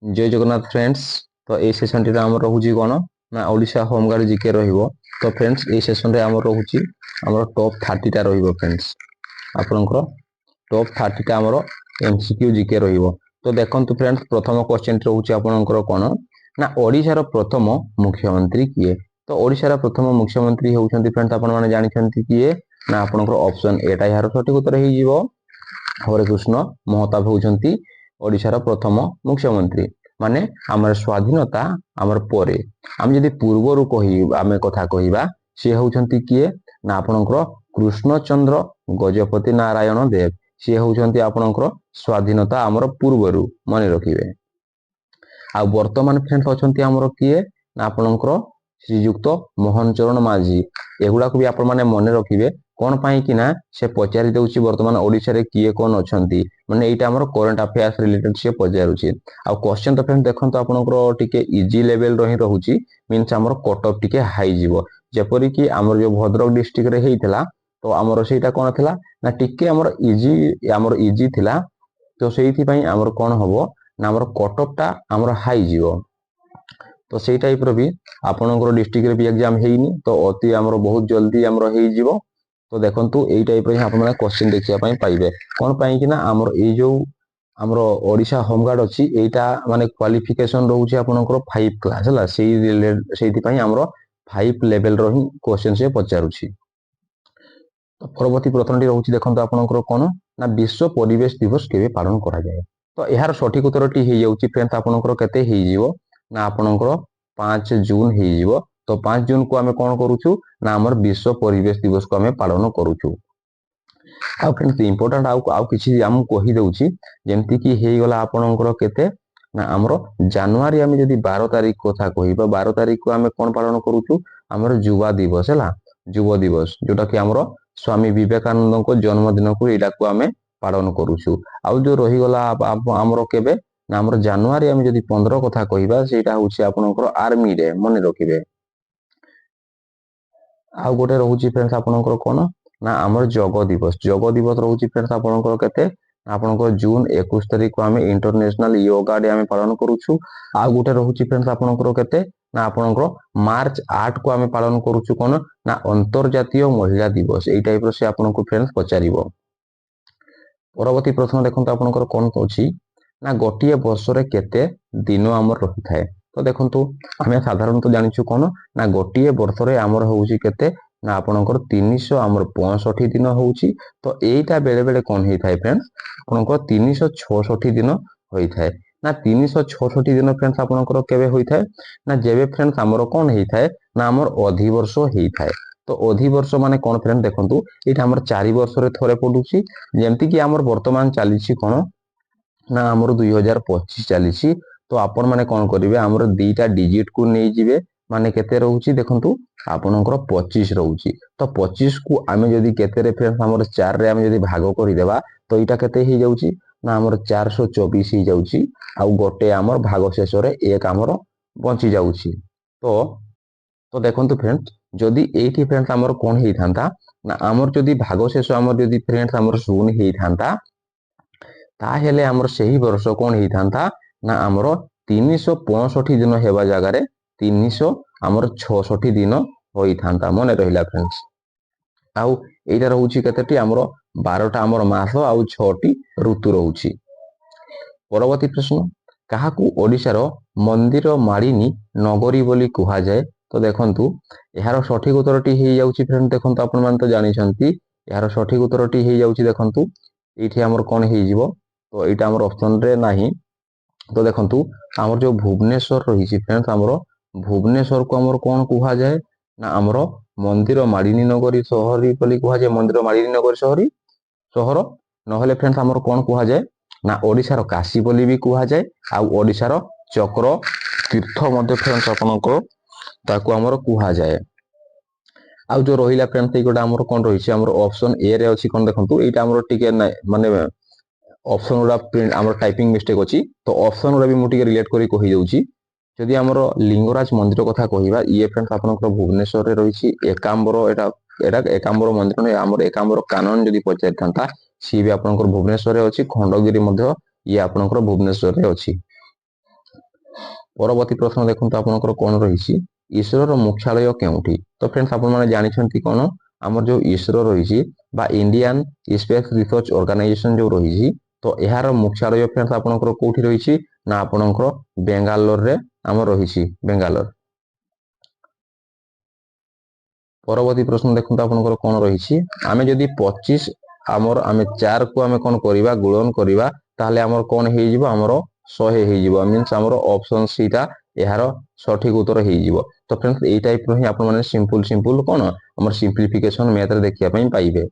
जय जगन्नाथ फ्रेंड्स। तो ये सेशन टी आम रोचे कौन ना ओडिशा होमगार्ड जिके रहिबो। तो फ्रेंड्स ये सेशन रे आम रोचे आम टॉप 30 टा रहिबो फ्रेंड्स। आपनकर टॉप 30 टा आम एमसीक्यू जिके रहिबो। तो देखंतु फ्रेंड्स प्रथम क्वेश्चन रोचे आपनकर कौन ना ओडिशार प्रथम मुख्यमंत्री किए। तो ओडिशार प्रथम मुख्यमंत्री होउछन्ति फ्रेंड्स आपण माने जानिछन्ति किए ना आपनकर ऑप्शन एटा यार सठिक उत्तर हे जिवो हरेकृष्ण महताब होउछन्ति ओडिशार प्रथम मुख्यमंत्री। माने आमर स्वाधीनता आमर परे आम जदि पूर्वरु कहि आमे कथा कहिबा से होउछन्ति किए ना आपनकर कृष्णचंद्र गजपति नारायण देव। से होउछन्ति आपनकर स्वाधीनता आमर पूर्वरु माने रखिबे। आ वर्तमान फ्रेंड्स अछन्ति आमर किए ना आपनकर श्रीयुक्त मोहन चरण माझी। एगुडा को भी आपण माने मने रखिबे कोन पाई कि ना से पचारि देउछि वर्तमान ओडिसा रे किए कोन अछन्ति माने एटा हमर करंट अफेयर्स रिलेटेड से पचारुछि। आ क्वेश्चन तो फ्रेंड देखंतो आपनकर टिके इजी लेवल रही रहउछि मींस हमर कट ऑफ टिके हाई जिवो। जेपरि कि हमर जो भद्रक डिस्ट्रिक्ट रे हेइतला तो हमर सेटा कोन थिला ना टिके हमर इजी थिला। तो सेइथि पई हमर कोन हबो ना हमर कट ऑफ टा हमर हाई जिवो। तो सेई टाइप रो भी आपनकर डिस्ट्रिक्ट रे भी एग्जाम हेइनी तो अति हमर बहुत जल्दी हमर हेइ जिवो। तो देखंतु एई टाइप रे आपण माने क्वेश्चन देखिया पई पाइबे कोन पाई कि ना हमर एई जो हमर ओडिशा होमगार्ड अछि एटा माने क्वालिफिकेशन रहउछि आपनकर 5 क्लास हला सेइथि पई हमर 5 लेवल रो ही क्वेश्चन से पचारुछि। तो परवर्ती प्रश्नटी रहउछि देखंतु आपनकर कोन ना विश्व परिवेश दिवस केबे पालन करा जाय। तो एहार सठिक उत्तरटी हेइ जाउछि फ्रेंड्स आपनकर केते हेइ जिवो ना आपनकर 5 जून हेइ जिवो। तो 5 जून को आमे कोन करूछु ना हमर विश्व परिवेश दिवस को आमे पालन करूछु। आ फ्रेंड्स इंपोर्टेंट आउ किछि हम कहि दउछि जेमति कि हेइ गला आपनकर केते ना हमर जनवरी आमे जदि 12 तारिख कथा कहिबा 12 तारिख को आमे कोन पालन करूछु हमर युवा दिवस हला युवा दिवस जोटा कि हमर स्वामी विवेकानंद को जन्मदिन को एडा को आमे पालन करूछु। आउ जो रहि गला हमर केबे ना हमर जनवरी आमे जदि 15 कथा कहिबा सेटा होछि आपनकर आर्मी डे मने रखिबे। आउ गोटे रहउछि फ्रेंड्स आपनकर कोन ना हमर जग दिवस रहउछि फ्रेंड्स आपनकर केते आपनकर जून 21 तारिख को आमे इंटरनेशनल योगा डे आमे पालन करूछु। आउ गोटे रहउछि फ्रेंड्स आपनकर केते ना आपनकर मार्च 8 को आमे पालन करूछु कोन ना अंतर्जातीय महिला दिवस। एई टाइप रो से आपनको फ्रेंड्स पचारिबो। परवर्ती प्रश्न देखंतु आपनकर कोन अछि ना गोटिए वर्ष रे केते दिन हमर रहि थाए। तो देखंतु हमें साधारणतः जानिछु कोन ना गोटिए वर्ष रे हमर होउछि केते ना आपनकर 300 हमर 65 दिन होउछि। तो एइटा बेले बेले कोन हेइ थाए फ्रेंड्स आपनकर 366 दिन होई थाए ना 366 दिन फ्रेंड्स आपनकर केबे होई थाए ना जेबे फ्रेंड्स हमर कोन हेइ थाए ना हमर अधिवर्ष हेइ थाए। तो अधिवर्ष माने कोन फ्रेंड देखंतु एटा हमर 4 वर्ष रे थरे पडुछि जेमति कि हमर वर्तमान चालिछि कोन ना हमर 2025 चालिछि। तो आपण माने कोन करिवे हमर दुईटा डिजिट को नै जिवे माने केते रहउछि देखंतु आपनकर 25 रहउछि। तो 25 को आमे जदि केते रे फ्रेंड्स हमर 4 रे आमे जदि भाग करि देबा तो एटा केते हेइ जाउछि ना हमर 424 हेइ जाउछि। आउ गोटे हमर भाग शेष रे एक हमर बंची जाउछि। तो देखंतु फ्रेंड्स जदि एठी फ्रेंड्स हमर कोन हेइ थांता ना हमर जदि भाग शेष हमर जदि फ्रेंड्स हमर शून्य हेइ थांता ताहेले हमर सही वर्ष कोन हेइ थांता ना हमर 365 दिन हेबा जगह रे 300 हमर 66 दिन होई थांता मने रहिला फ्रेंड्स। आउ एटा रहउछि केतेटी हमर 12टा हमर मास आउ 6टी ऋतु रहउछि। परवर्ती प्रश्न काहाकू ओडिसा रो मंदिर मालिनी नगरी बोली कुहा जाय। तो देखंतु एहार सठिक उत्तरटी हेइ जाउछि फ्रेंड देखंतु आपण मान तो जानि छंती एहार सठिक उत्तरटी हेइ जाउछि देखंतु एठी हमर कोन हेइ जिवो। तो एटा हमर ऑप्शन रे नाही। तो देखंतु हमर जो भुवनेश्वर रहिछि फ्रेंड्स हमर भुवनेश्वर को हमर कोन कुहा जाय ना हमर मंदिर मालिनी नगरी शहरी बोली कुहा जाय। मंदिर मालिनी नगरी शहरी शहर नहले फ्रेंड्स हमर कोन कुहा जाय ना ओडिसा रो काशी बोली भी कुहा जाय। आ ओडिसा रो चक्र तीर्थ मध्य फ्रेंड्स आपनको ताको हमर कुहा जाय। आ जो रहिला फ्रेंड्स एगोटा हमर कोन रहिछि हमर ऑप्शन ए रे अछि कोन देखंतु एटा हमर टिके माने ऑप्शन उडा प्रिंट हमर टाइपिंग मिस्टेक अछि। तो ऑप्शन उडा भी मु टिके रिलेट करी कहि जाउछि। जदि हमर लिंगराज मंदिर कथा कहिबा ये फ्रेंड्स आपनकर भुवनेश्वर रे रहिछि एकांबर एटा एकांबर मंदिर नै हमर एकांबर कानन जदि पचारि थांता सी भी आपनकर भुवनेश्वर रे अछि। खंडगिरी मध्य ये आपनकर भुवनेश्वर रे अछि। ପରବର୍ତ୍ତୀ ପ୍ରଶ୍ନ ଦେଖନ୍ତୁ ଆପଣଙ୍କର କଣ ରହିଛି, ଇସ୍ରୋର ମୁଖ୍ୟାଳୟ କେଉଁଠି? ତ ଫ୍ରେଣ୍ଡସ୍ ଆପଣମାନେ ଜାଣିଛନ୍ତି କଣ, ଆମର ଯୋଉ ଇସ୍ରୋ ରହିଛି ବା ଇଣ୍ଡିଆନ୍ ସ୍ପେସ୍ ରିସର୍ଚ୍ଚ ଅର୍ଗାନାଇଜେସନ ଯୋଉ ରହିଛି, ତ ଏହାର ମୁଖ୍ୟାଳୟ ଫ୍ରେଣ୍ଡସ୍ ଆପଣଙ୍କର କୋଉଠି ରହିଛି ନା ଆପଣଙ୍କର ବେଙ୍ଗାଲୋରରେ ଆମର ରହିଛି, ବେଙ୍ଗାଲୋର। ପରବର୍ତ୍ତୀ ପ୍ରଶ୍ନ ଦେଖନ୍ତୁ ଆପଣଙ୍କର କଣ ରହିଛି, ଆମେ ଯଦି 25 ଆମେ 4 କୁ ଆମେ କଣ କରିବା ଗୁଣନ କରିବା ତାହେଲେ ଆମର କଣ ହେଇଯିବ, ଆମର 100 ହେଇଯିବ। ମିନ୍ସ ଆମର ଅପସନ ସି ଟା ଏହାର ସଠିକ ଉତ୍ତର ହେଇଯିବ। ତ ଫ୍ରେଣ୍ଡସ୍ ଏଇ ଟାଇପର ହିଁ ଆପଣମାନେ ସିମ୍ପଲ କଣ ଆମର ସିମ୍ପଲିଫିକେସନ ମ୍ୟାଥରେ ଦେଖିବା ପାଇଁ ପାଇବେ।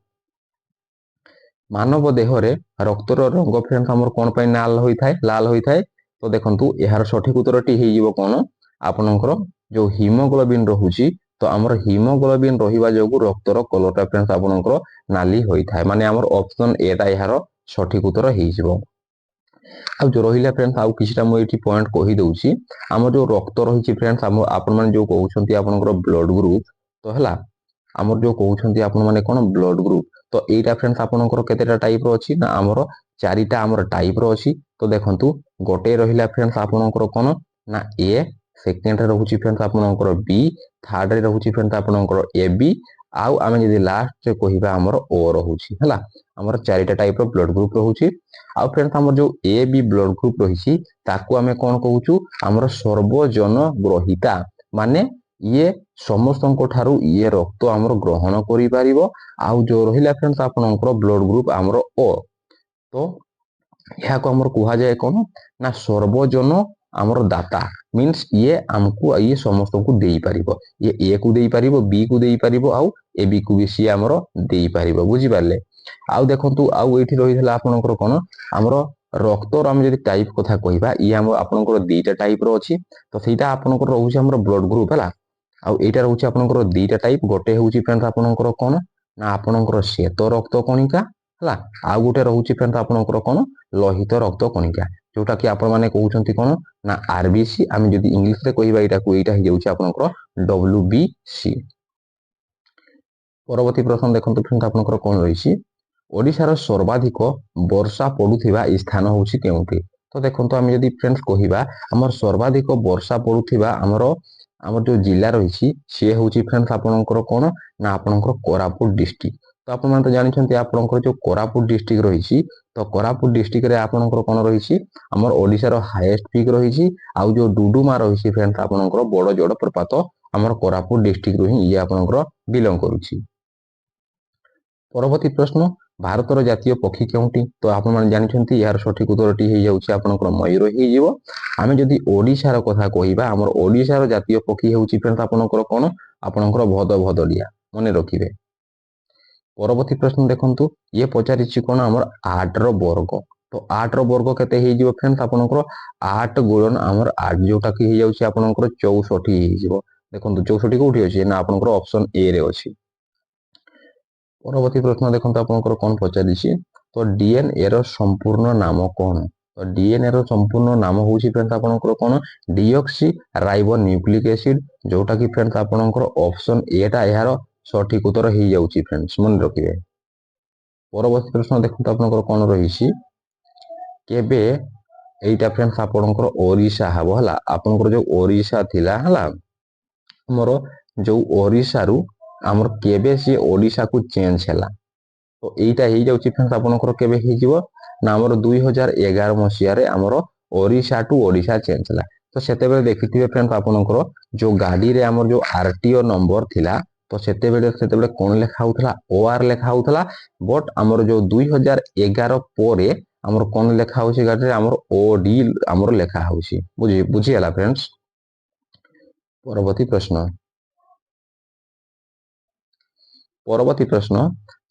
ମାନବ ଦେହରେ ରକ୍ତର ରଙ୍ଗ ଫ୍ରେଣ୍ଡସ୍ ଆମର କଣ ପାଇଁ ଲାଲ ହୋଇଥାଏ? ତ ଦେଖନ୍ତୁ ଏହାର ସଠିକ ଉତ୍ତରଟି ହେଇଯିବ କଣ, ଆପଣଙ୍କର ଯୋଉ ହିମୋଗ୍ଲୋବିନ ରହୁଛି, ତ ଆମର ହିମୋଗ୍ଲୋବିନ ରହିବା ଯୋଗୁଁ ରକ୍ତର କଲରଟା ଫ୍ରେଣ୍ଡସ୍ ଆପଣଙ୍କର ନାଲି ହୋଇଥାଏ। ମାନେ ଆମର ଅପସନ ଏ ଟା ଏହାର ସଠିକ ଉତ୍ତର ହେଇଯିବ। ଆଉ ଯୋଉ ରହିଲା ଫ୍ରେଣ୍ଡସ୍ ଆଉ କିଛିଟା ମୁଁ ଏଇଠି ପଏଣ୍ଟ କହିଦଉଛି, ଆମର ଯୋଉ ରକ୍ତ ରହିଛି ଫ୍ରେଣ୍ଡସ୍, ଆପଣମାନେ ଯୋଉ କହୁଛନ୍ତି ଆପଣଙ୍କର ବ୍ଲଡ ଗ୍ରୁପ, ତ ହେଲା ଆମର ଯୋଉ କହୁଛନ୍ତି ଆପଣମାନେ କଣ ବ୍ଲଡ ଗ୍ରୁପ, ତ ଏଇଟା ଫ୍ରେଣ୍ଡସ୍ ଆପଣଙ୍କର କେତେଟା ଟାଇପର ଅଛି ନା ଆମର 4ଟା ଆମର ଟାଇପର ଅଛି। ତ ଦେଖନ୍ତୁ ଗୋଟେ ରହିଲା ଫ୍ରେଣ୍ଡସ୍ ଆପଣଙ୍କର କଣ ନା ଏ, ସେକେଣ୍ଡରେ ରହୁଛି ଫ୍ରେଣ୍ଡସ୍ ଆପଣଙ୍କର ବି, ଥାର୍ଡରେ ରହୁଛି ଫ୍ରେଣ୍ଡସ୍ ଆପଣଙ୍କର ଏ ବି, ଆଉ ଆମେ ଯଦି ଲାଷ୍ଟରେ କହିବା ଆମର ଓ ରହୁଛି। ହେଲା ଆମର 4ଟା ଟାଇପର ବ୍ଲଡ ଗ୍ରୁପ ରହୁଛି। ଆଉ ଫ୍ରେଣ୍ଡସ୍ ଆମର ଯୋଉ ଏ ବି ବ୍ଲଡ ଗ୍ରୁପ ରହିଛି ତାକୁ ଆମେ କଣ କହୁଛୁ, ଆମର ସର୍ବଜନ ଗ୍ରହିତା, ମାନେ ଇଏ ସମସ୍ତଙ୍କ ଠାରୁ ଇଏ ରକ୍ତ ଆମର ଗ୍ରହଣ କରିପାରିବ। ଆଉ ଯୋଉ ରହିଲା ଫ୍ରେଣ୍ଡସ୍ ଆପଣଙ୍କର ବ୍ଲଡ ଗ୍ରୁପ ଆମର ଓ, ତ ଏହାକୁ ଆମର କୁହାଯାଏ କଣ ନା ସର୍ବଜନ ଆମର ଦାତା। ମିନ୍ସ ଇଏ ସମସ୍ତଙ୍କୁ ଦେଇପାରିବ, ଇଏ ଏ କୁ ଦେଇପାରିବ, ବି କୁ ଦେଇପାରିବ, ଆଉ ଏ ବି କୁ ବି ସିଏ ଆମର ଦେଇପାରିବ। ବୁଝିପାରିଲେ? ଆଉ ଦେଖନ୍ତୁ ଆଉ ଏଇଠି ରହିଥିଲା ଆପଣଙ୍କର କଣ, ଆମର ରକ୍ତର ଆମେ ଯଦି ଟାଇପ କଥା କହିବା, ଇଏ ଆପଣଙ୍କର 2ଟା ଟାଇପର ଅଛି। ତ ସେଇଟା ଆପଣଙ୍କର ରହୁଛି ଆମର ବ୍ଲଡ ଗ୍ରୁପ। ହେଲା ଆଉ ଏଇଟା ରହୁଛି ଆପଣଙ୍କର 2ଟା ଟାଇପ। ଗୋଟେ ହଉଛି ଫ୍ରେଣ୍ଡସ୍ ଆପଣଙ୍କର କଣ ନା ଆପଣଙ୍କର ଶ୍ବେତ ରକ୍ତ କଣିକା, ହେଲା ଆଉ ଗୋଟେ ରହୁଛି ଫ୍ରେଣ୍ଡସ୍ ଆପଣଙ୍କର କଣ ଲୋହିତ ରକ୍ତ କଣିକା, ଯୋଉଟା କି ଆପଣମାନେ କହୁଛନ୍ତି କଣ ନା ଆରବିସି। ଆମେ ଯଦି ଇଂଲିଶରେ କହିବା ଏଇଟା ହେଇଯାଉଛି ଆପଣଙ୍କର WBC। ପରବର୍ତ୍ତୀ ପ୍ରଶ୍ନ ଦେଖନ୍ତୁ ଫ୍ରେଣ୍ଡସ୍ ଆପଣଙ୍କର କଣ ରହିଛି, ଓଡ଼ିଶାର ସର୍ବାଧିକ ବର୍ଷା ପଡୁଥିବା ସ୍ଥାନ ହଉଛି କେଉଁଠି? ତ ଦେଖନ୍ତୁ ଆମେ ଯଦି ଫ୍ରେଣ୍ଡସ୍ କହିବା ଆମର ସର୍ବାଧିକ ବର୍ଷା ପଡୁଥିବା ଆମର ଯୋଉ ଜିଲ୍ଲା ରହିଛି ସିଏ ହଉଛି ଫ୍ରେଣ୍ଡସ୍ ଆପଣଙ୍କର କଣ ନା ଆପଣଙ୍କର କୋରାପୁଟ ଡିଷ୍ଟ୍ରିକ୍ଟ। ତ ଆପଣମାନେ ତ ଜାଣିଛନ୍ତି ଆପଣଙ୍କର ଯୋଉ କୋରାପୁଟ ଡିଷ୍ଟ୍ରିକ୍ଟ ରହିଛି, ତ କୋରାପୁଟ ଡିଷ୍ଟ୍ରିକ୍ଟରେ ଆପଣଙ୍କର କଣ ରହିଛି, ଆମର ଓଡ଼ିଶାର ହାଇଏଷ୍ଟ ପିକ୍ ରହିଛି। ଆଉ ଯୋଉ ଡୁଡୁମା ରହିଛି ଫ୍ରେଣ୍ଡସ୍ ଆପଣଙ୍କର ବଡ ଜଳପ୍ରପାତ ଆମର କୋରାପୁଟ ଡିଷ୍ଟ୍ରିକ୍ଟରୁ ହିଁ ଇଏ ଆପଣଙ୍କର ବିଲଙ୍ଗ କରୁଛି। ପରବର୍ତ୍ତୀ ପ୍ରଶ୍ନ, ଭାରତର ଜାତୀୟ ପକ୍ଷୀ କେଉଁଟି? ତ ଆପଣମାନେ ଜାଣିଛନ୍ତି ଏହାର ସଠିକ ଉତ୍ତରଟି ହେଇଯାଉଛି ଆପଣଙ୍କର ମୟୂର ହେଇଯିବ। ଆମେ ଯଦି ଓଡ଼ିଶାର କଥା କହିବା, ଆମର ଓଡ଼ିଶାର ଜାତୀୟ ପକ୍ଷୀ ହେଉଛି ଫ୍ରେଣ୍ଡସ୍ ଆପଣଙ୍କର କଣ, ଆପଣଙ୍କର ଭଦଭଦଳିଆ, ମନେ ରଖିବେ। ପରବର୍ତ୍ତୀ ପ୍ରଶ୍ନ ଦେଖନ୍ତୁ, ଇଏ ପଚାରିଛି କଣ ଆମର 8ର ବର୍ଗ। ତ 8ର ବର୍ଗ କେତେ ହେଇଯିବ ଫ୍ରେଣ୍ଡସ୍ ଆପଣଙ୍କର 8 ଗୁଣନ ଆମର 8, ଯୋଉଟା କି ହେଇଯାଉଛି ଆପଣଙ୍କର 64 ହେଇଯିବ। ଦେଖନ୍ତୁ 64 କୋଉଠି ଅଛି ନା ଆପଣଙ୍କର ଅପସନ ଏ ରେ ଅଛି। ପରବର୍ତ୍ତୀ ପ୍ରଶ୍ନ ଦେଖନ୍ତୁ ଆପଣଙ୍କର କଣ ପଚାରିଛି, ତ DNA ର ସମ୍ପୂର୍ଣ୍ଣ ନାମ କଣ? ତ DNA ର ସମ୍ପୂର୍ଣ୍ଣ ନାମ ହଉଛି ଫ୍ରେଣ୍ଡସ୍ ଆପଣଙ୍କର କଣ ଡିଅକ୍ସି ରାଇବୋ ନ୍ୟୁକ୍ଲିକ ଏସିଡ, ଯୋଉଟା କି ଫ୍ରେଣ୍ଡସ୍ ଆପଣଙ୍କର ଅପସନ ଏ ଟା ଏହାର ସଠିକ ଉତ୍ତର ହେଇଯାଉଛି ଫ୍ରେଣ୍ଡସ୍, ମନେ ରଖିବେ। ପରବର୍ତ୍ତୀ ପ୍ରଶ୍ନ ଦେଖନ୍ତୁ ଆପଣଙ୍କର କଣ ରହିଛି, କେବେ এইটা ফ্রেন্ডস ଆପଣଙ୍କର ଓରିଶା ହେବ। ହେଲା ଆପଣଙ୍କର ଯୋଉ ଓରିଶା ଥିଲା, ହେଲା ଆମର ଯୋଉ ଓରିଶାରୁ ଆମର କେବେ ସିଏ ଓଡ଼ିଶାକୁ ଚେଞ୍ଜ ହେଲା, ତ ଏଇଟା ହେଇଯାଉଛି ଫ୍ରେଣ୍ଡସ୍ ଆପଣଙ୍କର କେବେ ହେଇଯିବ ନା ଆମର 2011 ମସିହାରେ ଆମର ଓରିଶା ଟୁ ଓଡ଼ିଶା ଚେଞ୍ଜ ହେଲା। ତ ସେତେବେଳେ ଦେଖିଥିବେ ଫ୍ରେଣ୍ଡସ୍ ଆପଣଙ୍କର ଯୋଉ ଗାଡିରେ ଆମର ଯୋଉ RTO ନମ୍ବର ଥିଲା, ତ ସେତେବେଳେ କଣ ଲେଖା ହଉଥିଲା OR ଲେଖା ହଉଥିଲା। ବଟ୍ ଆମର ଯୋଉ 2011 ପରେ ଆମର କଣ ଲେଖା ହଉଛି ଗାଡିରେ ଆମର OD ଆମର ଲେଖା ହଉଛି। ବୁଝିଗଲା ଫ୍ରେଣ୍ଡସ୍। ପରବର୍ତ୍ତୀ ପ୍ରଶ୍ନ,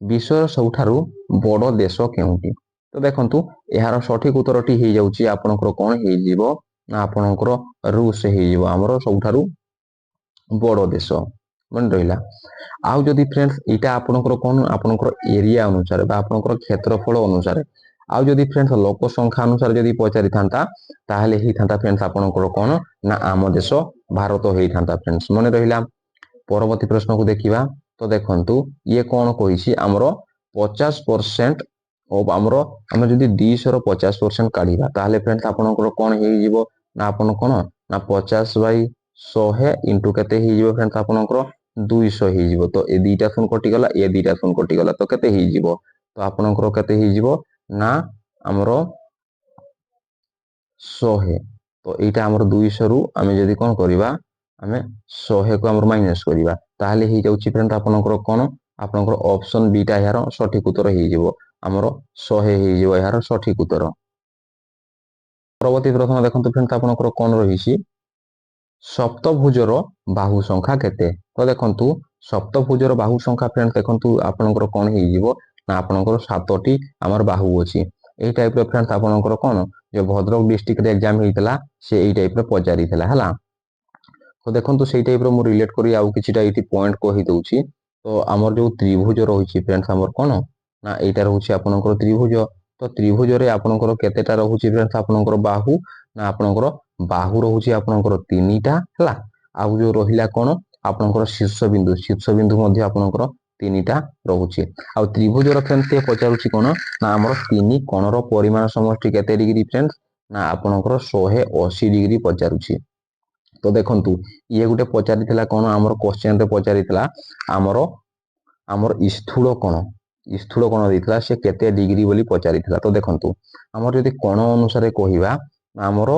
ବିଶ୍ୱର ସବୁଠାରୁ ବଡ଼ ଦେଶ କେଉଁଠି? ତ ଦେଖନ୍ତୁ ଏହାର ସଠିକ ଉତ୍ତରଟି ହେଇଯାଉଛି ଆପଣଙ୍କର କଣ ହେଇଯିବ ନା ଆପଣଙ୍କର ରୁଷ ହେଇଯିବ, ଆମର ସବୁଠାରୁ ବଡ଼ ଦେଶ, ମନେ ରହିଲା। ଆଉ ଯଦି ଫ୍ରେଣ୍ଡସ୍ ଏଇଟା ଆପଣଙ୍କର କଣ ଆପଣଙ୍କର ଏରିଆ ଅନୁସାରେ ବା ଆପଣଙ୍କର କ୍ଷେତ୍ରଫଳ ଅନୁସାରେ, ଆଉ ଯଦି ଫ୍ରେଣ୍ଡସ୍ ଲୋକ ସଂଖ୍ୟା ଅନୁସାରେ ଯଦି ପଚାରିଥାନ୍ତା ତାହେଲେ ହେଇଥାନ୍ତା ଫ୍ରେଣ୍ଡସ୍ ଆପଣଙ୍କର କଣ ନା ଆମ ଦେଶ ଭାରତ ହେଇଥାନ୍ତା ଫ୍ରେଣ୍ଡସ୍, ମନେ ରହିଲା। ପରବର୍ତ୍ତୀ ପ୍ରଶ୍ନକୁ ଦେଖିବା। ତ ଦେଖନ୍ତୁ ଇଏ କଣ କହିଛି ଆମର 50% ଆମର ଆମେ ଯଦି 200ର 50% କାଢିବା ତାହେଲେ ଫ୍ରେଣ୍ଡସ୍ ଆପଣଙ୍କର କଣ ହେଇଯିବ ନା ଆପଣ କଣ ନା 50/100 ଇଣ୍ଟୁ କେତେ ହେଇଯିବ फ्रेंड्स ଆପଣଙ୍କର 200 ହେଇଯିବ। ତ ଏ ଦୁଇଟା ଶୂନ କଟିଗଲା, ଏ ଦୁଇଟା ଶୂନ କଟିଗଲା, ତ କେତେ ହେଇଯିବ? ତ ଆପଣଙ୍କର କେତେ ହେଇଯିବ ନା ଆମର 100। ତ ଏଇଟା ଆମର 200 ରୁ ଆମେ ଯଦି କଣ କରିବା, ଆମେ 100 କୁ ଆମର ମାଇନସ୍ କରିବା, ତାହେଲେ ହେଇଯାଉଛି फ्रेंड्स ଆପଣଙ୍କର କଣ, ଆପଣଙ୍କର ଅପସନ ବି ଟା ଏହାର ସଠିକ ଉତ୍ତର ହେଇଯିବ। ଆମର 100 ହେଇଯିବ ଏହାର ସଠିକ ଉତ୍ତର। ପରବର୍ତ୍ତୀ ପ୍ରଶ୍ନ ଦେଖନ୍ତୁ फ्रेंड्स ଆପଣଙ୍କର କଣ ରହିଛି, ସପ୍ତଭୁଜର ବାହୁ ସଂଖ୍ୟା କେତେ? ତ ଦେଖନ୍ତୁ ସପ୍ତଭୁଜର ବାହୁ ସଂଖ୍ୟା फ्रेंड्स ଦେଖନ୍ତୁ ଆପଣଙ୍କର କଣ ହେଇଯିବ ନା ଆପଣଙ୍କର 7ଟି ଆମର ବାହୁ ଅଛି। এই ଟାଇପ ର फ्रेंड्स ଆପଣଙ୍କର କଣ ଯେ ଭଦ୍ରକ ଡିଷ୍ଟ୍ରିକ୍ଟ ରେ एग्जाम ହେଇଥିଲା, ସେ এই ଟାଇପ ର ପଚାରିଥିଲା ହେଲା। ତ ଦେଖନ୍ତୁ ସେଇ ଟାଇପ ର ମୁଁ ରିଲେଟ କରି ଆଉ କିଛିଟା ଏଇଠି ପଏଣ୍ଟ କହି ଦଉଛି। ତ ଆମର ଯୋଉ ତ୍ରିଭୁଜ ରହିଛି फ्रेंड्स ଆମର କଣ ନା এইটা ରହୁଛି ଆପଣଙ୍କର ତ୍ରିଭୁଜ। ତ ତ୍ରିଭୁଜରେ ଆପଣଙ୍କର କେତେଟା ରହୁଛି फ्रेंड्स ଆପଣଙ୍କର ବାହୁ ନା ଆପଣଙ୍କର ବାହୁ ରହୁଛି ଆପଣଙ୍କର 3ଟା ହେଲା। ଆଉ ଯୋଉ ରହିଲା କଣ ଆପଣଙ୍କର ଶୀର୍ଷବିନ୍ଦୁ ମଧ୍ୟ ଆପଣଙ୍କର 3ଟା ରହୁଛି। ଆଉ ତ୍ରିଭୁଜର फ्रेंड्स ତେ ପଚାରୁଛି କଣ ନା ଆମର 3 କୋଣର ପରିମାଣ ସମଷ୍ଟି କେତେ ଡିଗ୍ରୀ फ्रेंड्स ନା ଆପଣଙ୍କର 180 ଡିଗ୍ରୀ ପଚାରୁଛି। ତ ଦେଖନ୍ତୁ ଇଏ ଗୋଟେ ପଚାରିଥିଲା କଣ ଆମର କ୍ୱେଶ୍ଚନ ରେ ପଚାରିଥିଲା ଆମର ସ୍ଥୂଳ କୋଣ ଦେଇଥିଲା, ସେ କେତେ ଡିଗ୍ରୀ ବୋଲି ପଚାରିଥିଲା। ତ ଦେଖନ୍ତୁ ଆମର ଯଦି କୋଣ ଅନୁସାରେ କହିବା, ଆମର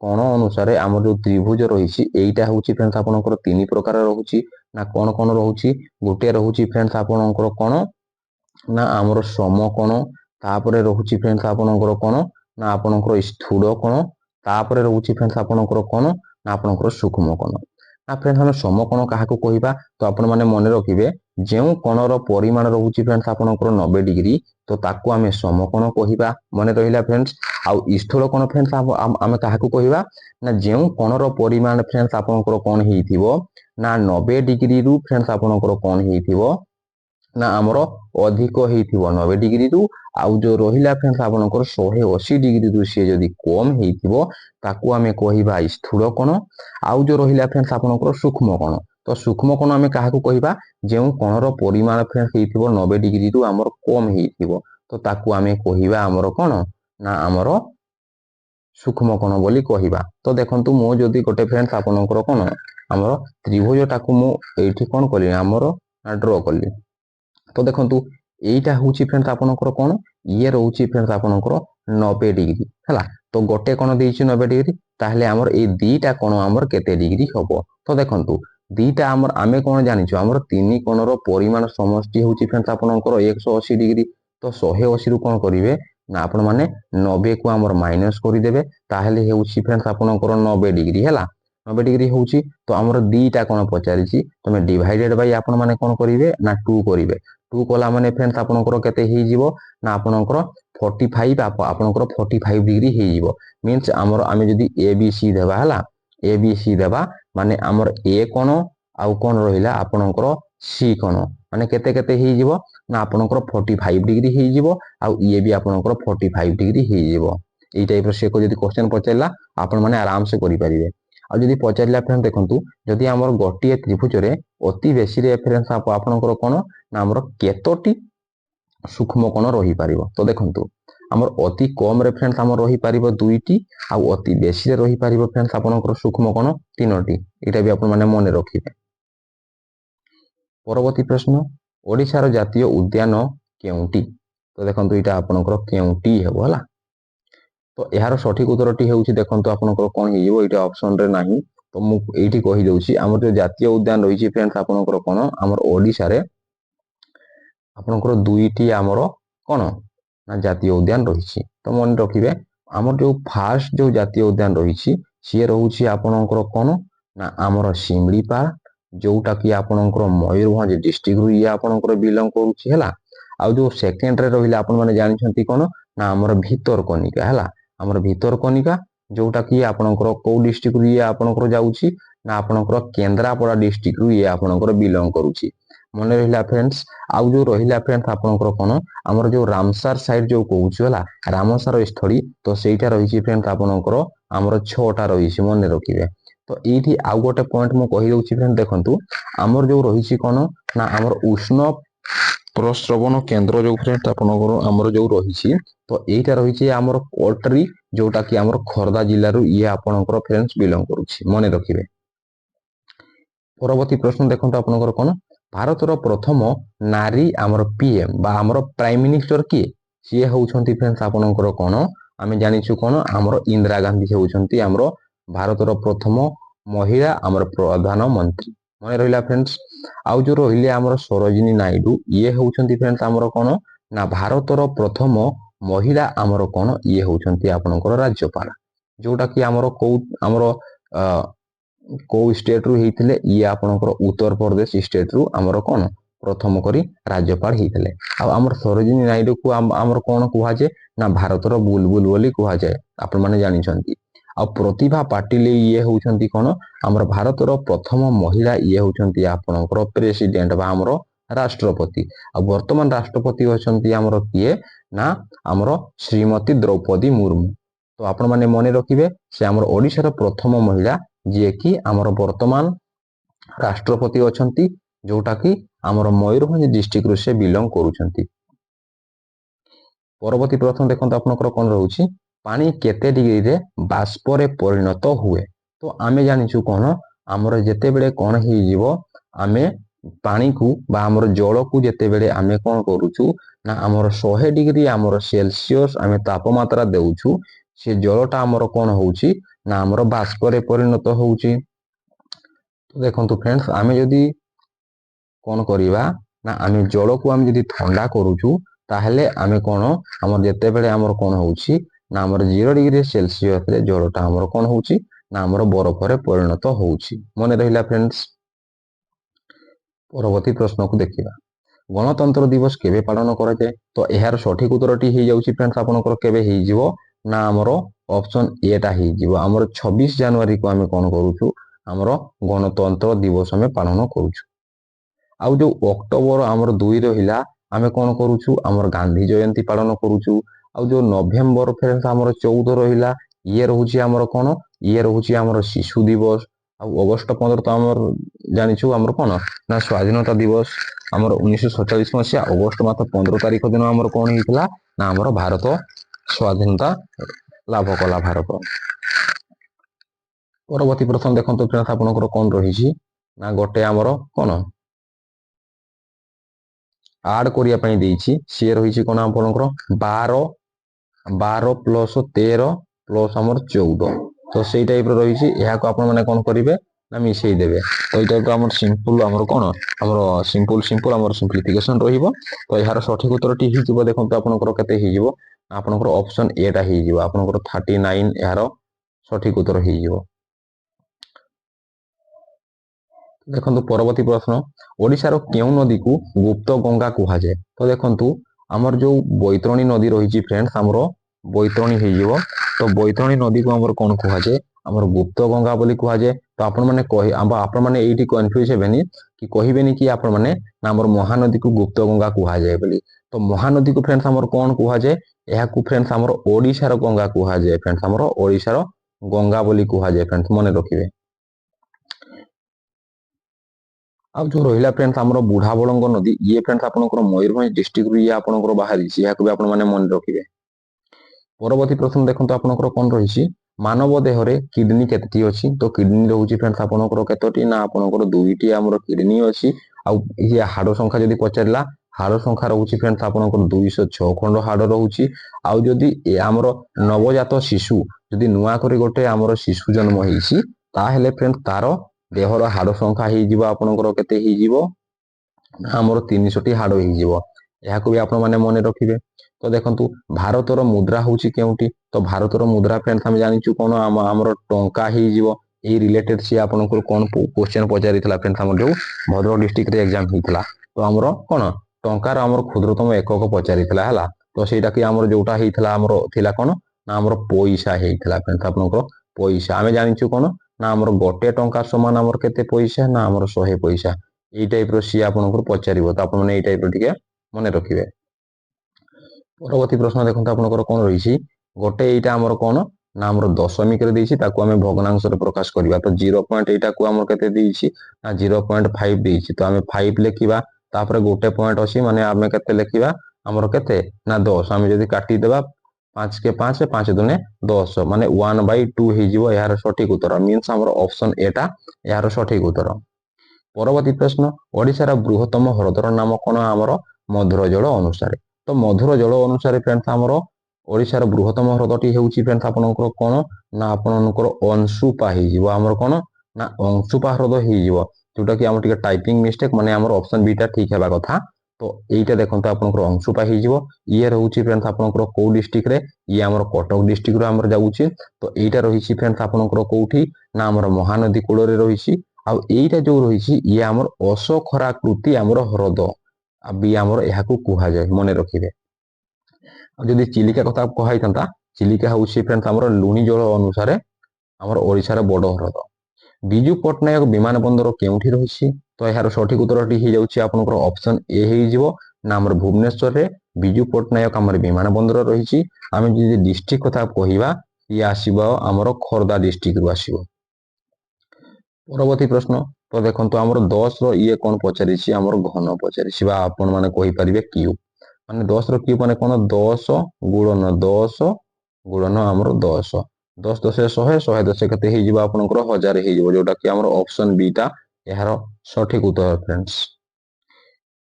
କୋଣ ଅନୁସାରେ ଆମର ଯୋଉ ତ୍ରିଭୁଜ ରହିଛି এইটা ହଉଛି फ्रेंड्स ଆପଣଙ୍କର 3 ପ୍ରକାର ରହୁଛି। ନା କଣ କଣ ରହୁଛି, ଗୋଟେ ରହୁଛି फ्रेंड्स ଆପଣଙ୍କର କଣ ନା ଆମର ସମକୋଣ, ତାପରେ ରହୁଛି फ्रेंड्स ଆପଣଙ୍କର କଣ ନା ଆପଣଙ୍କର ସ୍ଥୂଳ କୋଣ, ତାପରେ ରହୁଛି फ्रेंड्स ଆପଣଙ୍କର କଣ ନା ଆପଣଙ୍କର ସୂକ୍ଷ୍ମ କୋଣ। ନା फ्रेंड्स ଆମେ ସମକୋଣ କାହାକୁ କହିବା, ତ ଆପଣ ମାନେ ମନେ ରଖିବେ ଯେଉଁ କୋଣର ପରିମାଣ ରହୁଛି फ्रेंड्स ଆପଣଙ୍କର 90 ଡିଗ୍ରୀ, ତ ତାକୁ ଆମେ ସମକୋଣ କହିବା, ମନେ ରହିଲା फ्रेंड्स। ଆଉ ସ୍ଥୂଳ କୋଣ फ्रेंड्स ଆମେ କାହାକୁ କହିବା ନା ଯେଉଁ କୋଣର ପରିମାଣ फ्रेंड्स ଆପଣଙ୍କର କଣ ହେଇଥିବ ନା 90 ଡିଗ୍ରୀରୁ फ्रेंड्स ଆପଣଙ୍କର କଣ ହେଇଥିବ ନା ଆମର ଅଧିକ ହେଇଥିବ 90 ଡିଗ୍ରୀରୁ। ଆଉ ଯୋଉ ରହିଲା फ्रेंड्स ଆପଣଙ୍କର 180 ଡିଗ୍ରୀରୁ ସିଏ ଯଦି କମ ହେଇଥିବ ତାକୁ ଆମେ କହିବା ସ୍ଥୂଳ କୋଣ। ଆଉ ଯୋଉ ରହିଲା फ्रेंड्स ଆପଣଙ୍କର ସୂକ୍ଷ୍ମ କୋଣ, ତ ସୂକ୍ଷ୍ମ କୋଣ ଆମେ କାହାକୁ କହିବା ଯେଉଁ କୋଣର ପରିମାଣ फ्रेंड्स ହେଇଥିବ 90 ଡିଗ୍ରୀରୁ ଆମର କମ ହେଇଥିବ, ତ ତାକୁ ଆମେ କହିବା ଆମର କଣ ନା ଆମର ସୂକ୍ଷ୍ମ କୋଣ ବୋଲି କହିବା। ତ ଦେଖନ୍ତୁ ମୁଁ ଯଦି ଗୋଟେ फ्रेंड्स ଆପଣଙ୍କର କଣ ଆମର ତ୍ରିଭୁଜଟାକୁ ମୁଁ ଏଇଠି କଣ କଲି ଆମର ଡ୍ର କଲି। ତ ଦେଖନ୍ତୁ এইটা হচ্ছে फ्रेंड्स ଆପଣଙ୍କର କଣ ଇଏ ରହୁଛି फ्रेंड्स ଆପଣଙ୍କର 90 ଡିଗ୍ରୀ ହେଲା। ତ ଗୋଟେ କୋଣ ଦେଇଛି 90 ଡିଗ୍ରୀ, ତାହେଲେ ଆମର এই ଦିଟା କୋଣ ଆମର କେତେ ଡିଗ୍ରୀ হব। ତ ଦେଖନ୍ତୁ ଦିଟା ଆମର ଆମେ କଣ ଜାଣିଛୁ ଆମର 3 କୋଣର ପରିମାଣ ସମଷ୍ଟି ହେଉଛି फ्रेंड्स ଆପଣଙ୍କର 180 ଡିଗ୍ରୀ। ତ 180 ରୁ କଣ କରିବେ ନା ଆପଣ ମାନେ 90 କୁ ଆମର ମାଇନସ କରିଦେବେ, ତାହେଲେ ହେଉଛି फ्रेंड्स ଆପଣଙ୍କର 90 ଡିଗ୍ରୀ ହେଲା। 90 ଡିଗ୍ରୀ ହେଉଛି, ତ ଆମର ଦିଟା କୋଣ ପଚାରିଛି, ତମେ ଡିଭାଇଡେড বাই ଆପଣ ମାନେ କଣ କରିବେ ନା 2 କରିବେ। 2 କଲା ମାନେ फ्रेंड्स ଆପଣଙ୍କର କେତେ ହେଇଯିବ ନା ଆପଣଙ୍କର 45 ଆପଣଙ୍କର 45 ଡିଗ୍ରୀ ହେଇଯିବ। ମିନ୍ସ ଆମର ଆମେ ଯଦି ଏ ବି ସି ଦେବା ହେଲା, ଏ ବି ସି ଦେବା ମାନେ ଆମର ଏ କୋଣ ଆଉ କଣ ରହିଲା ଆପଣଙ୍କର ସି କୋଣ ମାନେ କେତେ କେତେ ହେଇଯିବ ନା ଆପଣଙ୍କର 45 ଡିଗ୍ରୀ ହେଇଯିବ। ଆଉ ଇଏ ବି ଆପଣଙ୍କର 45 ଡିଗ୍ରୀ ହେଇଯିବ। এই ଟାଇପର ସେ ଯଦି क्वेश्चन ପଚାରିଲା ଆପଣ ମାନେ ଆରାମସେ କରିପାରିବେ। ଆଉ ଯଦି ପଚାରିଲା फ्रेंड्स ଦେଖନ୍ତୁ ଯଦି ଆମର ଗୋଟିଏ ତ୍ରିଭୁଜରେ ଅତି ବେଶୀରେ फ्रेंड्स ଆପଣଙ୍କର କଣ ନା ଆମର କେତୋଟି ସୂକ୍ଷ୍ମ କୋଣ ରହିପାରିବ। ତ ଦେଖନ୍ତୁ ଆମର ଅତି କମରେ फ्रेंड्स ଆମର ରହିପାରିବ 2ଟି, ଆଉ ଅତି ବେଶୀରେ ରହିପାରିବ फ्रेंड्स ଆପଣଙ୍କର ସୂକ୍ଷ୍ମ କୋଣ 3ଟି। ଏଇଟା ବି ଆପଣ ମାନେ ମନେ ରଖିବେ। ପରବର୍ତ୍ତୀ ପ୍ରଶ୍ନ, ଓଡ଼ିଶାର ଜାତୀୟ ଉଦ୍ୟାନ କେଉଁଟି? ତ ଦେଖନ୍ତୁ ଏଇଟା ଆପଣଙ୍କର କେଉଁଟି ହେବ ହେଲା। ତ ଏହାର ସଠିକ ଉତ୍ତରଟି ହେଉଛି ଦେଖନ୍ତୁ ଆପଣଙ୍କର କଣ ହେଇଯିବ, ଏଇଟା ଅପସନରେ ନାହିଁ ତ ମୁଁ ଏଇଠି କହି ଦଉଛି ଆମର ଯୋଉ ଜାତୀୟ ଉଦ୍ୟାନ ରହିଛି फ्रेंड्स ଆପଣଙ୍କର କଣ ଆମର ଓଡ଼ିଶାରେ ଆପଣଙ୍କର 2ଟି ଆମର କଣ ନା ଜାତୀୟ ଉଦ୍ୟାନ ରହିଛି। ତ ମନେ ରଖିବେ ଆମର ଯୋଉ ଫାର୍ଷ୍ଟ ଯୋଉ ଜାତୀୟ ଉଦ୍ୟାନ ରହିଛି ସିଏ ରହୁଛି ଆପଣଙ୍କର କଣ ନା ଆମର ଶିମିଳିପାଳ, ଯୋଉଟା କି ଆପଣଙ୍କର ମୟୂରଭଞ୍ଜ ଡିଷ୍ଟ୍ରିକ୍ଟରୁ ଇଏ ଆପଣଙ୍କର ବିଲଙ୍ଗ କରୁଛି ହେଲା। ଆଉ ଯୋଉ ସେକେଣ୍ଡରେ ରହିଲା ଆପଣ ମାନେ ଜାଣିଛନ୍ତି କଣ ନା ଆମର ଭିତରକନିକା ହେଲା। ଆମର ଭିତରକନିକା ଯୋଉଟା କି ଆପଣଙ୍କର କୋଉ ଡିଷ୍ଟ୍ରିକ୍ଟରୁ ଇଏ ଆପଣଙ୍କର ଯାଉଛି ନା ଆପଣଙ୍କର କେନ୍ଦ୍ରାପଡ଼ା ଡିଷ୍ଟ୍ରିକ୍ଟରୁ ଇଏ ଆପଣଙ୍କର ବିଲଙ୍ଗ କରୁଛି। ମନେ ରହିଲା फ्रेंड्स। ଆଉ ଯୋଉ ରହିଲା फ्रेंड्स ଆପଣଙ୍କର କଣ ଆମର ଯୋଉ ରାମସାର ସାଇଡ ଯୋଉ କହୁଛୁ ହେଲା, ରାମସାର ସ୍ଥଳୀ, ତ ସେଇଟା ରହିଛି फ्रेंड्स ଆପଣଙ୍କର ଆମର 6ଟା ରହିଛି, ମନେ ରଖିବେ। ତ ଏଇଠି ଆଉ ଗୋଟେ ପଏଣ୍ଟ ମୁଁ କହି ଦଉଛି फ्रेंड्स ଦେଖନ୍ତୁ ଆମର ଯୋଉ ରହିଛି କଣ ନା ଆମର प्रश्रवण केन्द्र जो फ्रेंड्स आपनकर आमर जो रही तो यहीटा रही आमर कटरी जोटा कि आमर खोर्धा जिलू ये आपनकर फ्रेंड्स बिलंग करुछि मन रखिए। परवर्ती प्रश्न देखो आपनकर कौन भारतर प्रथम नारी आमर पीएम बा आमर प्राइम मिनिस्टर किए सी होउछंती फ्रेंड्स आपनकर कौन आम जानिछु कौन आमर इंदिरा गांधी होउछंती आमर भारतर प्रथम महिला आमर प्रधानमंत्री मन रहा फ्रेंड्स। आउ जो रहिले आमर सरोजिनी नायडू ये होउछंती फ्रेंड्स आमर कौन ना भारतर प्रथम महिला आमर कौन ये होउछंती आपनकर राज्यपाल जोटा कि आमर को आमर को स्टेट रु हेइथिले ये आपनकर उत्तर प्रदेश स्टेट रु आमर कौन प्रथम करी राज्यपाल हेइथिले। आ आमर सरोजिनी नायडू को आमर कौन कुहा जे ना भारतर बुलबुल बोली कुहा जाय आपण माने जानि छंती। आ प्रतिभा पाटिल ये होउछंती कौन आमर भारतर प्रथम महिला ये होउछंती आपनकर प्रेसिडेंट बा आमर राष्ट्रपति। आ वर्तमान राष्ट्रपति होछंती आमर किए ना आमर श्रीमती द्रौपदी मुर्मू। तो आपण माने मने रखिबे से आमर ओडिशार प्रथम महिला जी कि आमर वर्तमान राष्ट्रपति अछंती जोटा कि आमर मयूरभंज डिस्ट्रिक्ट रु से बिलोंग करूछंती। परवर्ती प्रश्न देखंत आपनकर कोन रहउछि पानी केते डिग्री रे बाष्प रे परिणत हुए। तो आमे जानिछु कोन आमर जेते बेले कोन हि जीवो आमे पानी को बा आमर जल को जेते बेले आमे कोन करूछु ना आमर 100 डिग्री आमर सेल्सियस आमे तापमात्रा देउछु से जलटा आमर कोन होउछि ना आमर बाष्प रे परिणत होउछि। तो देखंतु फ्रेंड्स आमे जदी कोन करिवा ना आमे जल को आमे जदी ठंडा करूछु ताहले आमे कोन आमर जेते बेले आमर कोन होउछि ना आमर 0 डिग्री सेल्सियस रे जलटा आमर कोन होउछि ना आमर बरफ रे परिणत होउछि मने रहिला फ्रेंड्स। परवर्ती प्रश्न को देखिबा गणतंत्र दिवस केबे पालन करा जाय। तो एहार सठिक उत्तरटी हे जाउछि फ्रेंड्स आपनकर केबे हे जिवो ना आमर ऑप्शन ए टा हे जिवो आमर 26 जनवरी को आमे कोन करूछु आमर गणतंत्र दिवस आमे पालन करूछु। आउ जो अक्टोबर आमर 2 रहिला आमे कोन करूछु आमर गांधी जयंती पालन करूछु। आउ जो नवेम्बर फ्रेंड्स आमर 14 रहिला ये रहुछि आमर कोन ये रहुछि आमर शिशु दिवस। आउ अगस्त 15 तो आमर जानिछु आमर कोन ना स्वाधीनता दिवस आमर 1947 मसिया अगस्त मास 15 तारिख दिन आमर कोन हितला ना आमर भारत स्वाधीनता लाभ कला भारत। परवर्ती प्रश्न देखंतु फ्रेंड्स आपनकर कोन रहिछि ना गोटे आमर कोन आड करिया पई देइछि से रहिछि कोन आपनकर 12 प्लस 13 प्लस आमर 14 तो सेई टाइप रो रहिछि एहा को आपण माने कोन करिवे ना मिसेई देबे। तो एटा तो आमर सिंपल आमर कोन आमर सिंपल आमर सिंपलीफिकेशन रहिबो। तो एहार सठिक उत्तरटी हि जिवो देखंतु आपनकर केते हि जिवो आपनकर ऑप्शन ए टा हि जिवो आपनकर 39 एहार सठिक उत्तर हि जिवो। देखंतु परवर्ती प्रश्न ओडिशार केउ नदी को गुप्त गंगा कुहा जाय। तो देखंतु आमर जो बैतरणी नदी रहिछि फ्रेंड्स आमर बैतरणी हे जिवो। तो बैतरणी नदी को आमर कोन कुहा जाय आमर गुप्त गंगा बोली कुहा जाय। तो आपण माने कहि आपण माने एठी कंफ्यूज हेबेनी कि कहिबेनी कि आपण माने ना आमर महानदी को गुप्त गंगा कुहा जाय बोली। तो महानदी को फ्रेंड्स आमर कोन कुहा जाय एहा को फ्रेंड्स आमर ओडिशार गंगा कुहा जाय फ्रेंड्स आमर ओडिशार गंगा बोली कुहा जाय फ्रेंड्स मने रखिबे। अब जो रहिला फ्रेंड्स आमर बुढ़ा बलंग नदी ये फ्रेंड्स आपनकर मयूरभंज डिस्ट्रिक्ट रु ये आपनकर बाहरी छि एहा को भी आपण माने मन रखिबे। परवर्ती प्रश्न देखंतु आपनकर कोन रहिछि मानव देह रे किडनी केतेटी अछि। तो किडनी रहउछि फ्रेंड्स आपनकर केतोटी ना आपनकर दुईटी आमर किडनी अछि। आ ये हाड़ संख्या जदी पचारला हाड़ संख्या रहउछि फ्रेंड्स आपनकर 206 खंड हाड़ रहउछि। आ जदी ए आमर नवजात शिशु जदी नुवा करी गोटे आमर शिशु जन्म हेछि ताहेले फ्रेंड्स तारो देहर हाड़ संख्या हे जिवो आपनकर केते हे जिवो आमर 300 टी हाड़ हे जिवो एहा को भी आपण माने मने रखिबे। तो देखंतु भारतर मुद्रा होउछि केउटी। तो भारतर मुद्रा फ्रेंड्स हम जानिछु कोन आमर टंका हे जिवो ए रिलेटेड से आपनकर कोन क्वेश्चन पचारितला फ्रेंड्स हमर जो भद्रक डिस्ट्रिक्ट रे एग्जाम हितला। तो आमर कोन टंकार आमर क्षुद्रतम एकक पचारितला हला। तो सेटा कि आमर जोटा हितला आमर थिला कोन ना आमर पैसा हेइतला फ्रेंड्स आपनकर पैसा आमे जानिछु कोन ना आमर गोटे टंका समान आमर केते पैसा ना आमर 100 पैसा ए टाइप रो सी आपनकर पचारिबो। तो आपण माने ए टाइप रो ठीके मने रखिबे। परवर्ती प्रश्न देखंतु आपनकर कोन रहिछि गोटे एटा आमर कोन ना आमर दशमिक रे देइछि ताकू आमे भग्नांश रे प्रकाश करिबा। तो 0 पॉइंट एटा को आमर केते देइछि ना 0.5 देइछि। तो आमे 5 लेखिबा तापर गोटे पॉइंट अछि माने आमे केते लिखिबा हमर केते ना 10 आमे जदी काटी देबा 5 के 5 5 दुने 10 माने 1/2 हे जिवो यार सठिक उत्तर मींस हमर ऑप्शन ए टा यार सठिक उत्तर। परवर्ती प्रश्न ओडिशार बृहत्तम ह्रदर नाम कोन हमर मधुर जल अनुसार तो मधुर जल अनुसार फ्रेंड्स हमर ओडिशार बृहत्तम ह्रदटी हेउची फ्रेंड्स आपनकर कोन ना आपनकर अंशुपा हे जिवो हमर कोन ना अंशुपा ह्रद हे जिवो जोटा कि हमर टिके टाइपिंग मिस्टेक माने हमर ऑप्शन बी टा ठीक हेबा कथा तो एटा देखंतु आपनकर अंशुपा हे जिवो ये रहउची फ्रेंड्स आपनकर को डिस्ट्रिक्ट रे ये हमर कटक डिस्ट्रिक्ट रो हमर जाउची तो एटा रहिची फ्रेंड्स आपनकर कोठी ना हमर महानदी कूल रे रहिची आ एटा जो रहिची ये हमर अशोखराकृति हमर ह्रद आ बी हमर एहाकू कुहा जाय मने रखिबे। जदि चिलिका कथा कहै तंता चिलिका होउची फ्रेंड्स हमर लुनी जल अनुसार हमर ओडिसा रे बड़ ह्रद। बिजू पटनायक विमान बंदर केउठी रहिची तो यार सठिक उत्तरटी हे जाउची आपनकर ऑप्शन ए हे जिवो ना हमर भुवनेश्वर रे बिजू पटनायक हमर विमान बंदर रहिची। आमे जदि डिस्ट्रिक्ट कथा कहिबा ये आसीबो हमर खोर्धा डिस्ट्रिक्ट रु आसीबो। परवर्ती प्रश्न तो देखंतु हमर 10 रो ये कोन पचारिची हमर घन पचारिची बा आपन माने कहि परिबे क्यूब माने 10 रो क्यूब माने कोन 10 गुणन हमर 10 10 10 100 100 10 केते हे जिवो आपनकर 1000 हे जिवो जोटा कि हमर ऑप्शन बी टा यार सठिक उत्तर फ्रेंड्स।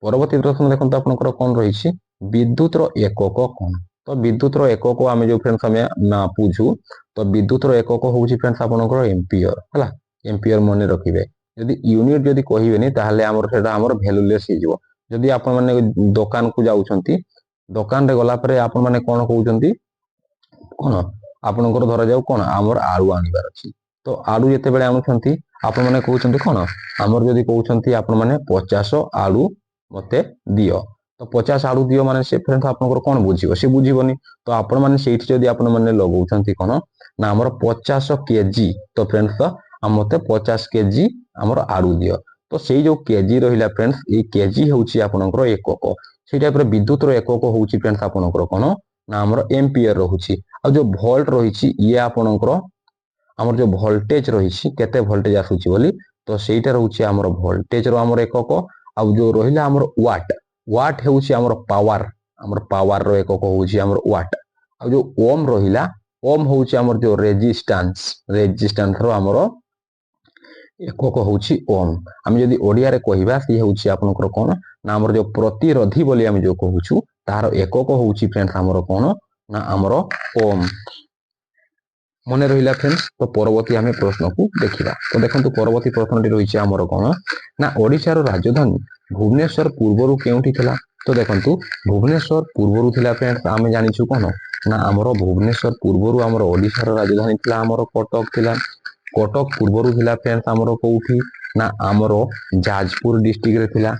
परवर्ती प्रश्न देखंतु आपनकर कोन रहिची विद्युत रो एकक कोन तो विद्युत रो एकक आमे जो फ्रेंड्स हमें मापुछु तो विद्युत रो एकक होउची फ्रेंड्स आपनकर एम्पियर हला एम्पियर मने रखिबे। यदि यूनिट जदि कहिबेनी ताहले हमर सेटा हमर वैल्यूलेस हे जिवो जदि आपन माने दुकान को जाउछंती दुकान रे गला परे आपन माने कोन कहउछंती कोन आपनकर धरा जाउ कोन हमर आलू आनिबार अछि तो आलू जते बेले आनुछंती आपन माने कहउछंती कोन हमर जदि कहउछंती आपन माने 50 आलू मते दियो तो 50 आलू दियो माने से फ्रेंड्स आपनकर कोन बुझिबो से बुझिबोनी तो आपन माने सेठी जदि आपन माने लगउछंती कोन ना हमर 50 केजी तो फ्रेंड्स हम मते 50 केजी हमर आलू दियो तो सेई जो केजी रहिला फ्रेंड्स ए केजी होउची आपनकर एकक सेई टाइप रे विद्युत रो एकक होउची फ्रेंड्स आपनकर कोन ना हमर एम्पियर रहउची आ जो वोल्ट रहिची ये आपनकर हमर जो वोल्टेज रहिची केते वोल्टेज आसुची बोली तो सेईटा रहउची हमर वोल्टेज रो हमर एकक आ जो रहिला हमर वाट वाट हेउची हमर पावर रो एकक होउची हमर वाट आ जो ओम रहिला ओम होउची हमर जो रेजिस्टेंस रो हमर एकक होउची ओम हम जदि ओडिया रे कहिबा सी होउची आपनकर कोन ना हमर जो प्रतिरोधी बोली हम जो कहूछु तार एकक होउची फ्रेंड्स हमर कोन ना हमर ओम मने रहिला फ्रेंड्स। तो परवर्ती हमें प्रश्न को देखिबा तो देखंतु परवर्ती प्रश्नटी रहिची हमर कोन ना ओडिसा रो राजधानी भुवनेश्वर पूर्वरु केउठी थिला तो देखंतु भुवनेश्वर पूर्वरु थिला फ्रेंड्स आमे जानिछु कोन ना हमर भुवनेश्वर पूर्वरु हमर ओडिसा रो राजधानी थिला हमर कटक थिला कटक पूर्वरु थिला फ्रेंड्स हमर कोउठी ना हमर जाजपुर डिस्ट्रिक्ट रे थिला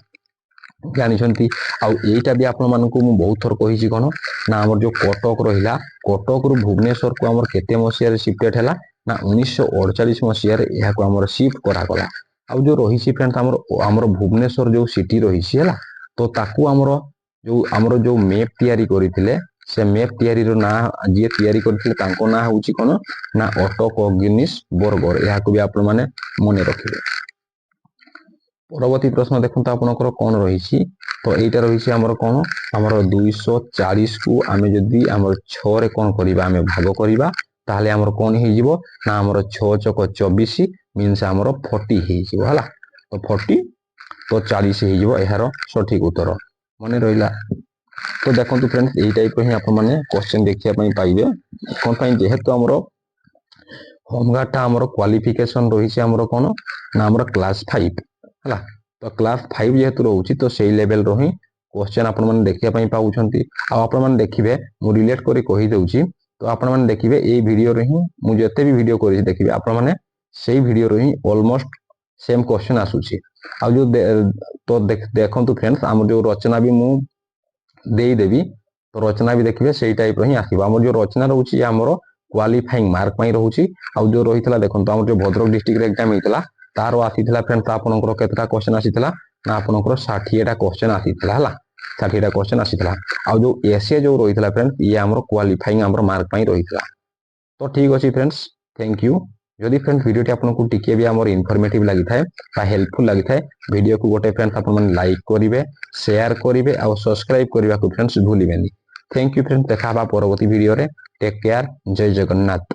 जानिछंती आ एटा भी आपन मानकु मु बहुत थर कहिछि कोन ना हमर जो कटक रहिला कटक रु भुवनेश्वर को हमर केते मसिया रे शिफ्टेड हैला ना 1948 मसिया रे एहा को हमर शिफ्ट करा गला आ जो रहिछि फ्रेंड्स हमर भुवनेश्वर जो सिटी रहिछि हैला तो ताकू हमर जो मैप तयारी करिथिले से मैप तयारी रो ना जे तयारी करथिले तांको ना होउछि कोन ना ऑटो कोगिनिस बर्गर एहा को भी आपन माने मने रखिबे। परवर्ती प्रश्न देखंतु आपनकर कोन रहिछि तो एटा रहिछि हमर कोन हमर 240 को आमे जदी हमर 6 रे कोन करिबा आमे भाग करिबा ताहले हमर कोन हे जिवो ना हमर 6 चक 24 मींस हमर 40 हे जिवो हला तो 40 तो 40 हे जिवो एहार सठिक उत्तर मने रहिला। तो देखंतु फ्रेंड्स एई टाइप रे आपन माने क्वेश्चन देखिया पई पाइबे कोन पई जेहेतु हमर होमगार्ड ता हमर क्वालिफिकेशन रहिछि हमर कोन ना हमर क्लास 5 हला तो क्लास 5 जेहेतु रहउची तो सेई लेवल रो ही क्वेश्चन आपन माने देखिया पई पाउछंती आ आपन माने देखिबे मु रिलेट करी कहि दउची तो आपन माने देखिबे एई वीडियो रे ही मु जते भी वीडियो करि देखिबे आपन माने सेई वीडियो रो ही ऑलमोस्ट सेम क्वेश्चन आसुची आ जो तो देखंतु फ्रेंड्स हमर जो रचना भी मु देई देबी तो रचना भी देखिबे सेई टाइप रो ही आसीबा हमर जो रचना रहउची हमर क्वालिफाइंग मार्क पई रहउची आ जो रहितला देखंतु हमर जो भद्रक डिस्ट्रिक्ट रे एग्जाम हेतला तारो आसीथिला फ्रेंड्स आपनकर केतटा क्वेश्चन आसीथिला ना आपनकर 60 टा क्वेश्चन आसीथिला हला 60 टा क्वेश्चन आसीथिला आ जो एसए जो रहितला फ्रेंड्स ये हमर क्वालिफाइंग हमर मार्क पई रहितला। तो ठीक अछि फ्रेंड्स थैंक यू। जदि फ्रेंड्स वीडियोटी आपको टिके भी आमर इनफॉर्मेटिव लगी थाए बा हेल्पफुल लगी थाए वीडियो को गोटे फ्रेंड्स आपन मन लाइक करिवे शेयर करिवे आ सब्सक्राइब करबा को फ्रेंड्स भूलिबेनी। थैंक यू फ्रेंड्स, देखा बा परवर्ती वीडियो रे। टेक केयर, जय जगन्नाथ।